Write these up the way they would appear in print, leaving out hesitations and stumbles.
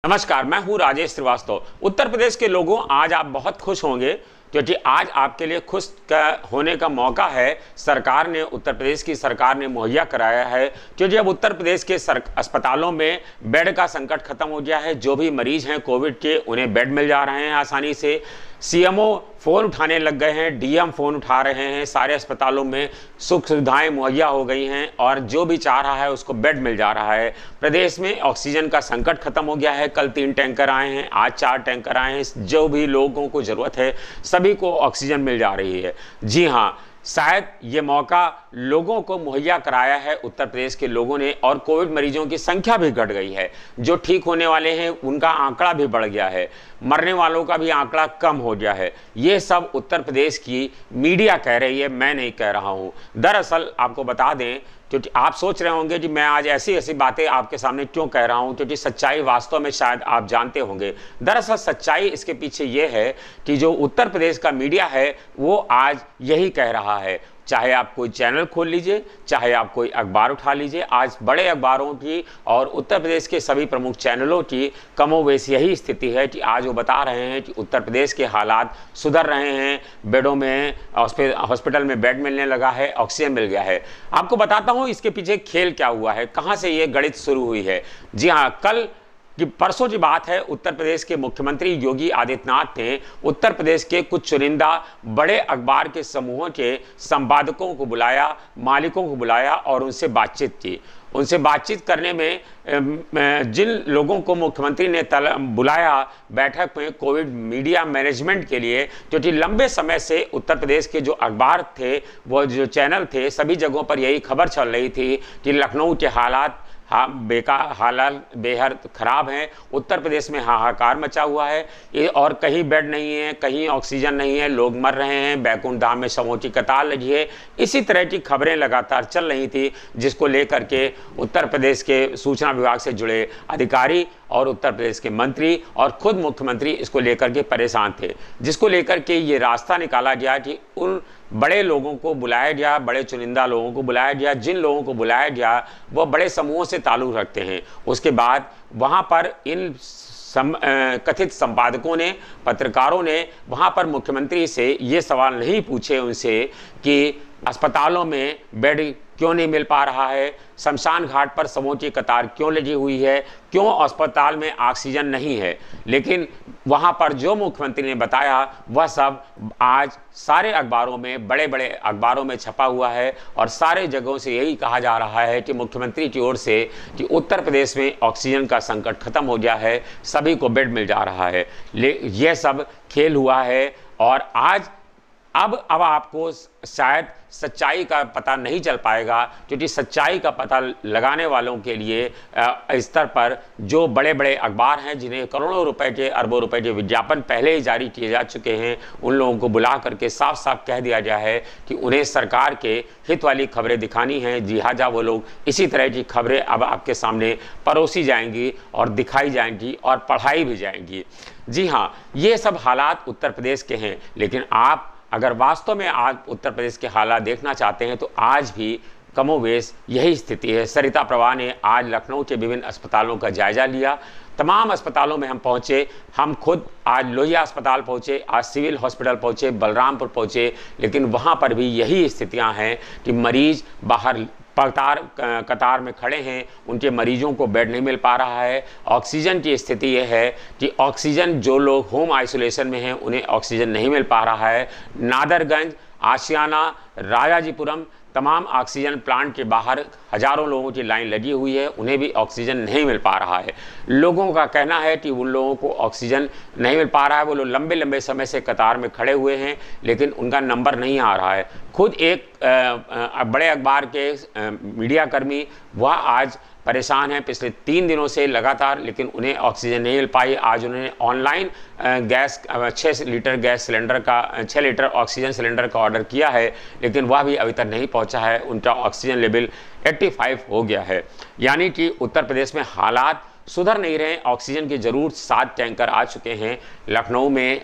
नमस्कार, मैं हूं राजेश श्रीवास्तव। उत्तर प्रदेश के लोगों, आज आप बहुत खुश होंगे क्योंकि आज आपके लिए खुश होने का मौका है। सरकार ने, उत्तर प्रदेश की सरकार ने मुहैया कराया है, क्योंकि अब उत्तर प्रदेश के अस्पतालों में बेड का संकट खत्म हो गया है। जो भी मरीज हैं कोविड के, उन्हें बेड मिल जा रहे हैं आसानी से। सीएमओ फ़ोन उठाने लग गए हैं, डीएम फ़ोन उठा रहे हैं। सारे अस्पतालों में सुख सुविधाएं मुहैया हो गई हैं और जो भी चाह रहा है उसको बेड मिल जा रहा है। प्रदेश में ऑक्सीजन का संकट खत्म हो गया है। कल 3 टैंकर आए हैं, आज 4 टैंकर आए हैं। जो भी लोगों को ज़रूरत है सभी को ऑक्सीजन मिल जा रही है। जी हाँ, शायद ये मौका लोगों को मुहैया कराया है उत्तर प्रदेश के लोगों ने, और कोविड मरीजों की संख्या भी घट गई है। जो ठीक होने वाले हैं उनका आंकड़ा भी बढ़ गया है, मरने वालों का भी आंकड़ा कम हो गया है। ये सब उत्तर प्रदेश की मीडिया कह रही है, मैं नहीं कह रहा हूँ। दरअसल आपको बता दें, क्योंकि आप सोच रहे होंगे कि मैं आज ऐसी ऐसी बातें आपके सामने क्यों कह रहा हूं, क्योंकि सच्चाई वास्तव में शायद आप जानते होंगे। दरअसल सच्चाई इसके पीछे ये है कि जो उत्तर प्रदेश का मीडिया है वो आज यही कह रहा है। चाहे आप कोई चैनल खोल लीजिए, चाहे आप कोई अखबार उठा लीजिए, आज बड़े अखबारों की और उत्तर प्रदेश के सभी प्रमुख चैनलों की कमोवेश यही स्थिति है कि आज वो बता रहे हैं कि उत्तर प्रदेश के हालात सुधर रहे हैं। बेडों में, हॉस्पिटल में बेड मिलने लगा है, ऑक्सीजन मिल गया है। आपको बताता हूँ इसके पीछे खेल क्या हुआ है, कहाँ से ये गणित शुरू हुई है। जी हाँ, कल कि परसों की बात है, उत्तर प्रदेश के मुख्यमंत्री योगी आदित्यनाथ ने उत्तर प्रदेश के कुछ चुनिंदा बड़े अखबार के समूहों के संपादकों को बुलाया, मालिकों को बुलाया और उनसे बातचीत की। उनसे बातचीत करने में जिन लोगों को मुख्यमंत्री ने बुलाया बैठक में कोविड मीडिया मैनेजमेंट के लिए, क्योंकि लंबे समय से उत्तर प्रदेश के जो अखबार थे, वो जो चैनल थे, सभी जगहों पर यही खबर चल रही थी कि लखनऊ के हालात हालात बेहद खराब हैं। उत्तर प्रदेश में हाहाकार मचा हुआ है, ये और कहीं बेड नहीं है, कहीं ऑक्सीजन नहीं है, लोग मर रहे हैं, बैकुंठ धाम में शवों की कतार लगी है। इसी तरह की खबरें लगातार चल रही थी, जिसको लेकर के उत्तर प्रदेश के सूचना विभाग से जुड़े अधिकारी और उत्तर प्रदेश के मंत्री और खुद मुख्यमंत्री इसको लेकर के परेशान थे। जिसको लेकर के ये रास्ता निकाला गया कि उन बड़े लोगों को बुलाया गया, बड़े चुनिंदा लोगों को बुलाया गया। जिन लोगों को बुलाया गया वो बड़े समूहों से ताल्लुक़ रखते हैं। उसके बाद वहाँ पर इन कथित संपादकों ने, पत्रकारों ने वहाँ पर मुख्यमंत्री से ये सवाल नहीं पूछे उनसे कि अस्पतालों में बेड क्यों नहीं मिल पा रहा है, शमशान घाट पर शवों की कतार क्यों लगी हुई है, क्यों अस्पताल में ऑक्सीजन नहीं है। लेकिन वहाँ पर जो मुख्यमंत्री ने बताया वह सब आज सारे अखबारों में, बड़े बड़े अखबारों में छपा हुआ है और सारे जगहों से यही कहा जा रहा है कि मुख्यमंत्री की ओर से कि उत्तर प्रदेश में ऑक्सीजन का संकट खत्म हो गया है, सभी को बेड मिल जा रहा है। यह सब खेल हुआ है और आज अब आपको शायद सच्चाई का पता नहीं चल पाएगा, क्योंकि सच्चाई का पता लगाने वालों के लिए स्तर पर जो बड़े बड़े अखबार हैं, जिन्हें करोड़ों रुपए के, अरबों रुपए के विज्ञापन पहले ही जारी किए जा चुके हैं, उन लोगों को बुला करके साफ साफ कह दिया गया है कि उन्हें सरकार के हित वाली खबरें दिखानी हैं। लिहाजा वो लोग इसी तरह की खबरें अब आपके सामने परोसी जाएंगी और दिखाई जाएंगी और पढ़ाई भी जाएंगी। जी हाँ, ये सब हालात उत्तर प्रदेश के हैं। लेकिन आप अगर वास्तव में आज उत्तर प्रदेश के हालात देखना चाहते हैं तो आज भी कमोवेश यही स्थिति है। सरिता प्रभा ने आज लखनऊ के विभिन्न अस्पतालों का जायजा लिया। तमाम अस्पतालों में हम पहुंचे, हम खुद आज लोहिया अस्पताल पहुंचे, आज सिविल हॉस्पिटल पहुंचे, बलरामपुर पहुंचे, लेकिन वहां पर भी यही स्थितियां हैं कि मरीज बाहर कतार में खड़े हैं, उनके मरीजों को बेड नहीं मिल पा रहा है। ऑक्सीजन की स्थिति यह है कि ऑक्सीजन, जो लोग होम आइसोलेशन में हैं उन्हें ऑक्सीजन नहीं मिल पा रहा है। नादरगंज, आशियाना, राजाजीपुरम, तमाम ऑक्सीजन प्लांट के बाहर हजारों लोगों की लाइन लगी हुई है, उन्हें भी ऑक्सीजन नहीं मिल पा रहा है। लोगों का कहना है कि उन लोगों को ऑक्सीजन नहीं मिल पा रहा है, वो लोग लंबे लंबे समय से कतार में खड़े हुए हैं, लेकिन उनका नंबर नहीं आ रहा है। खुद एक बड़े अखबार के मीडियाकर्मी वह आज परेशान हैं पिछले 3 दिनों से लगातार, लेकिन उन्हें ऑक्सीजन नहीं मिल पाई। आज उन्होंने online gas 6 litre gas cylinder का 6 लीटर ऑक्सीजन सिलेंडर का ऑर्डर किया है, लेकिन वह भी अभी तक नहीं पहुंचा है। उनका ऑक्सीजन लेवल 85 हो गया है। यानी कि उत्तर प्रदेश में हालात सुधर नहीं रहे। ऑक्सीजन के जरूर 7 टैंकर आ चुके हैं, लखनऊ में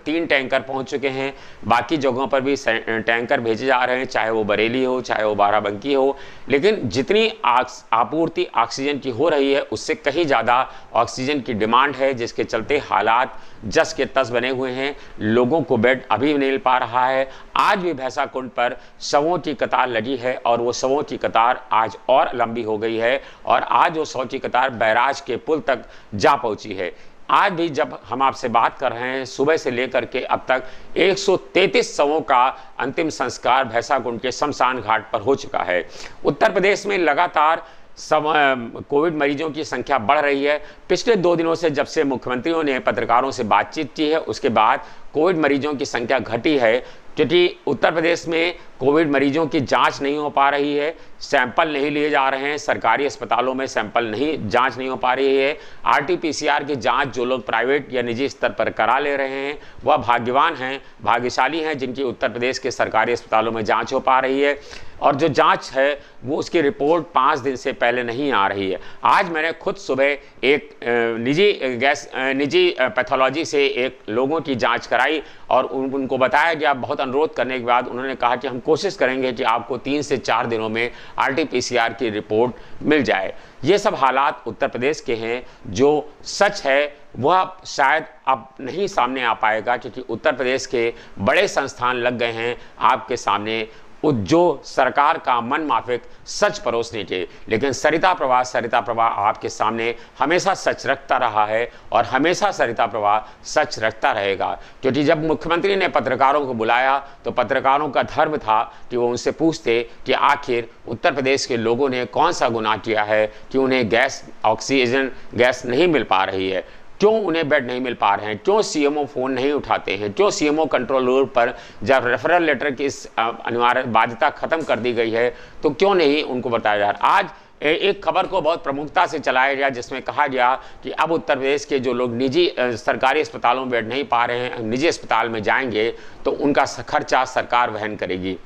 3 टैंकर पहुंच चुके हैं, बाकी जगहों पर भी टैंकर भेजे जा रहे हैं, चाहे वो बरेली हो चाहे वो बाराबंकी हो। लेकिन जितनी आपूर्ति ऑक्सीजन की हो रही है उससे कहीं ज़्यादा ऑक्सीजन की डिमांड है, जिसके चलते हालात जस के तस बने हुए हैं। लोगों को बेड अभी नहीं मिल पा रहा है। आज भी भैंसा कुंड पर शवों की कतार लगी है और वो शवों की कतार आज और लंबी हो गई है और आज वो शवों की कतार बैराज के पुल तक जा पहुंची है। आज भी जब हम आपसे बात कर रहे हैं, सुबह से लेकर के अब तक 133 शवों का अंतिम संस्कार भैंसा कुंड के शमशान घाट पर हो चुका है। उत्तर प्रदेश में लगातार कोविड मरीजों की संख्या बढ़ रही है। पिछले 2 दिनों से जब से मुख्यमंत्रियों ने पत्रकारों से बातचीत की है उसके बाद कोविड मरीजों की संख्या घटी है, क्योंकि उत्तर प्रदेश में कोविड मरीजों की जांच नहीं हो पा रही है, सैंपल नहीं लिए जा रहे हैं, सरकारी अस्पतालों में सैंपल जांच नहीं हो पा रही है। RT-PCR की जांच जो लोग प्राइवेट या निजी स्तर पर करा ले रहे हैं वह भाग्यवान हैं, भाग्यशाली हैं जिनकी उत्तर प्रदेश के सरकारी अस्पतालों में जांच हो पा रही है। और जो जांच है वो उसकी रिपोर्ट 5 दिन से पहले नहीं आ रही है। आज मैंने खुद सुबह एक निजी पैथोलॉजी से एक लोगों की जांच कराई और उनको बताया गया, बहुत अनुरोध करने के बाद उन्होंने कहा कि हम कोशिश करेंगे कि आपको 3 से 4 दिनों में RT-PCR की रिपोर्ट मिल जाए। ये सब हालात उत्तर प्रदेश के हैं। जो सच है वह शायद अब नहीं सामने आ पाएगा, क्योंकि उत्तर प्रदेश के बड़े संस्थान लग गए हैं आपके सामने जो सरकार का मन माफिक सच परोसने के। लेकिन सरिता प्रवाह आपके सामने हमेशा सच रखता रहा है और हमेशा सरिता प्रवाह सच रखता रहेगा। क्योंकि जब मुख्यमंत्री ने पत्रकारों को बुलाया तो पत्रकारों का धर्म था कि वो उनसे पूछते कि आखिर उत्तर प्रदेश के लोगों ने कौन सा गुनाह किया है कि उन्हें ऑक्सीजन गैस नहीं मिल पा रही है, क्यों उन्हें बेड नहीं मिल पा रहे हैं, क्यों CMO फ़ोन नहीं उठाते हैं, क्यों CMO कंट्रोल रूम पर जब रेफरल लेटर की इस अनिवार्य बाध्यता खत्म कर दी गई है तो क्यों नहीं उनको बताया जा रहा। आज एक खबर को बहुत प्रमुखता से चलाया गया जिसमें कहा गया कि अब उत्तर प्रदेश के जो लोग निजी सरकारी अस्पतालों में बेड नहीं पा रहे हैं, निजी अस्पताल में जाएंगे तो उनका खर्चा सरकार वहन करेगी।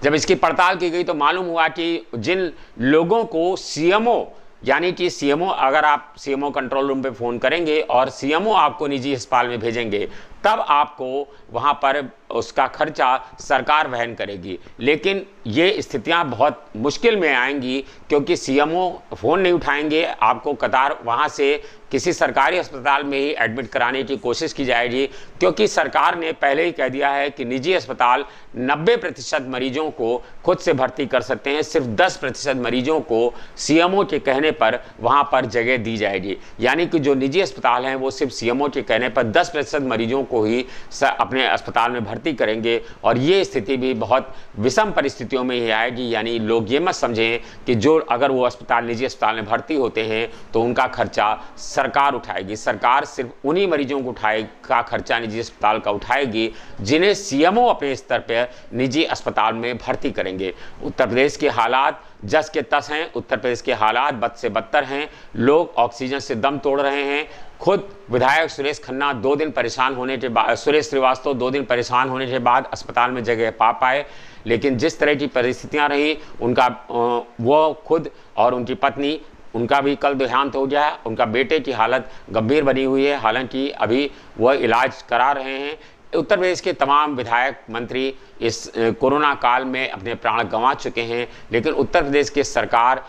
जब इसकी पड़ताल की गई तो मालूम हुआ कि जिन लोगों को CMO यानी कि CMO, अगर आप CMO कंट्रोल रूम पे फ़ोन करेंगे और CMO आपको निजी अस्पताल में भेजेंगे तब आपको वहाँ पर उसका खर्चा सरकार वहन करेगी। लेकिन ये स्थितियाँ बहुत मुश्किल में आएंगी, क्योंकि CMO फ़ोन नहीं उठाएंगे, आपको कतार वहाँ से किसी सरकारी अस्पताल में ही एडमिट कराने की कोशिश की जाएगी, क्योंकि सरकार ने पहले ही कह दिया है कि निजी अस्पताल 90% मरीजों को खुद से भर्ती कर सकते हैं, सिर्फ 10% मरीजों को CMO के कहने पर वहाँ पर जगह दी जाएगी। यानी कि जो निजी अस्पताल हैं वो सिर्फ CMO के कहने पर 10% मरीजों को ही अपने अस्पताल में भर्ती करेंगे और ये स्थिति भी बहुत विषम परिस्थितियों में ही आएगी। यानी लोग ये मत समझें कि जो अगर वो निजी अस्पताल में भर्ती होते हैं तो उनका खर्चा सरकार उठाएगी। सरकार सिर्फ उन्हीं मरीजों को का खर्चा निजी अस्पताल का उठाएगी जिन्हें CMO अपने स्तर पर निजी अस्पताल में भर्ती करेंगे। उत्तर प्रदेश के हालात जस के तस हैं, उत्तर प्रदेश के हालात बद से बदतर हैं। लोग ऑक्सीजन से दम तोड़ रहे हैं। खुद विधायक सुरेश खन्ना 2 दिन परेशान होने के बाद, सुरेश श्रीवास्तव 2 दिन परेशान होने के बाद अस्पताल में जगह पा पाए। लेकिन जिस तरह की परिस्थितियां रही, उनका वो खुद और उनकी पत्नी, उनका भी कल देहांत हो गया। उनका बेटे की हालत गंभीर बनी हुई है, हालांकि अभी वह इलाज करा रहे हैं। उत्तर प्रदेश के तमाम विधायक मंत्री इस कोरोना काल में अपने प्राण गंवा चुके हैं, लेकिन उत्तर प्रदेश की सरकार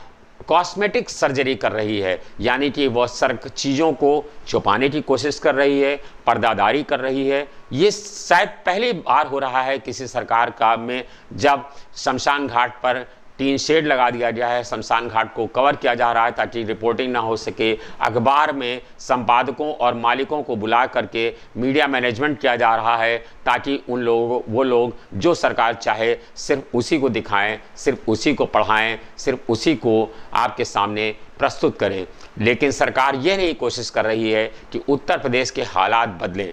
कॉस्मेटिक सर्जरी कर रही है। यानी कि वह चीज़ों को छुपाने की कोशिश कर रही है, पर्दादारी कर रही है। ये शायद पहली बार हो रहा है किसी सरकार का में जब शमशान घाट पर टीन शेड लगा दिया गया है, शमशान घाट को कवर किया जा रहा है ताकि रिपोर्टिंग ना हो सके। अखबार में संपादकों और मालिकों को बुला करके मीडिया मैनेजमेंट किया जा रहा है ताकि वो लोग जो सरकार चाहे सिर्फ उसी को दिखाएं, सिर्फ उसी को पढ़ाएं, सिर्फ उसी को आपके सामने प्रस्तुत करें। लेकिन सरकार यह नहीं कोशिश कर रही है कि उत्तर प्रदेश के हालात बदलें।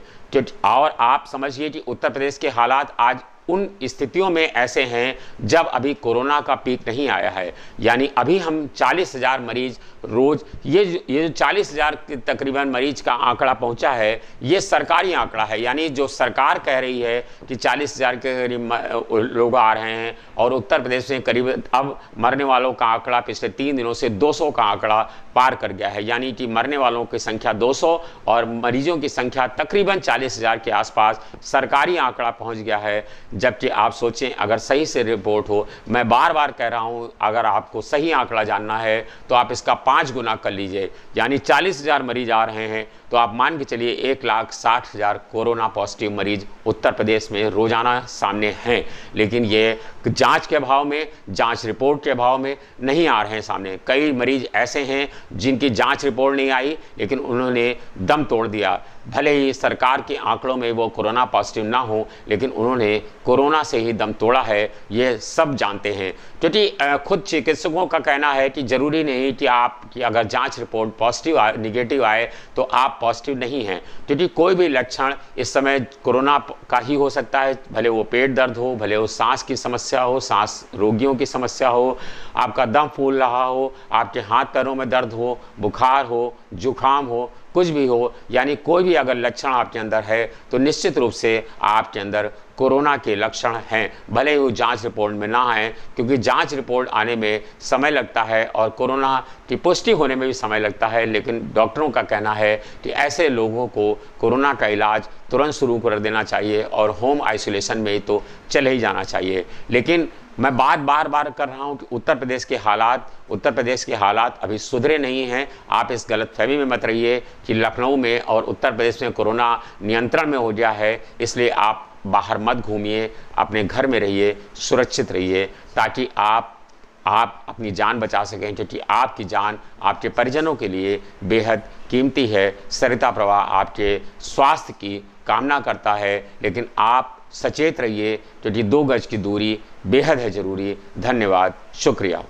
और आप समझिए कि उत्तर प्रदेश के हालात आज उन स्थितियों में ऐसे हैं जब अभी कोरोना का पीक नहीं आया है, यानी अभी हम 40,000 मरीज रोज, ये जो 40,000 तकरीबन मरीज का आंकड़ा पहुंचा है, ये सरकारी आंकड़ा है। यानी जो सरकार कह रही है कि 40,000 के करीब लोग आ रहे हैं, और उत्तर प्रदेश में करीब अब मरने वालों का आंकड़ा पिछले 3 दिनों से 200 का आंकड़ा पार कर गया है। यानी कि मरने वालों की संख्या 200 और मरीजों की संख्या तकरीबन 40,000 के आसपास सरकारी आंकड़ा पहुंच गया है। जबकि आप सोचें, अगर सही से रिपोर्ट हो, मैं बार बार कह रहा हूं, अगर आपको सही आंकड़ा जानना है तो आप इसका 5 गुना कर लीजिए, यानी 40,000 मरीज आ रहे हैं तो आप मान के चलिए 1,60,000 कोरोना पॉजिटिव मरीज उत्तर प्रदेश में रोजाना सामने हैं। लेकिन ये जांच के अभाव में, जांच रिपोर्ट के अभाव में नहीं आ रहे हैं सामने। कई मरीज ऐसे हैं जिनकी जांच रिपोर्ट नहीं आई, लेकिन उन्होंने दम तोड़ दिया। भले ही सरकार के आंकड़ों में वो कोरोना पॉजिटिव ना हो, लेकिन उन्होंने कोरोना से ही दम तोड़ा है, ये सब जानते हैं। क्योंकि खुद चिकित्सकों का कहना है कि जरूरी नहीं कि आपकी अगर जांच रिपोर्ट पॉजिटिव आए, निगेटिव आए तो आप पॉजिटिव नहीं हैं, क्योंकि कोई भी लक्षण इस समय कोरोना का ही हो सकता है। भले वो पेट दर्द हो, भले वो सांस की समस्या हो, सांस रोगियों की समस्या हो, आपका दम फूल रहा हो, आपके हाथ पैरों में दर्द हो, बुखार हो, जुकाम हो, कुछ भी हो, यानी कोई भी अगर लक्षण आपके अंदर है तो निश्चित रूप से आपके अंदर कोरोना के लक्षण हैं। भले ही वो जांच रिपोर्ट में ना आए, क्योंकि जांच रिपोर्ट आने में समय लगता है और कोरोना की पुष्टि होने में भी समय लगता है। लेकिन डॉक्टरों का कहना है कि ऐसे लोगों को कोरोना का इलाज तुरंत शुरू कर देना चाहिए और होम आइसोलेशन में ही तो चले ही जाना चाहिए। लेकिन मैं बार बार कर रहा हूं कि उत्तर प्रदेश के हालात अभी सुधरे नहीं हैं। आप इस गलतफहमी में मत रहिए कि लखनऊ में और उत्तर प्रदेश में कोरोना नियंत्रण में हो गया है, इसलिए आप बाहर मत घूमिए, अपने घर में रहिए, सुरक्षित रहिए, ताकि आप अपनी जान बचा सकें, क्योंकि आपकी जान आपके परिजनों के लिए बेहद कीमती है। सरिता प्रवाह आपके स्वास्थ्य की कामना करता है, लेकिन आप सचेत रहिए, क्योंकि 2 गज की दूरी बेहद है ज़रूरी। धन्यवाद, शुक्रिया।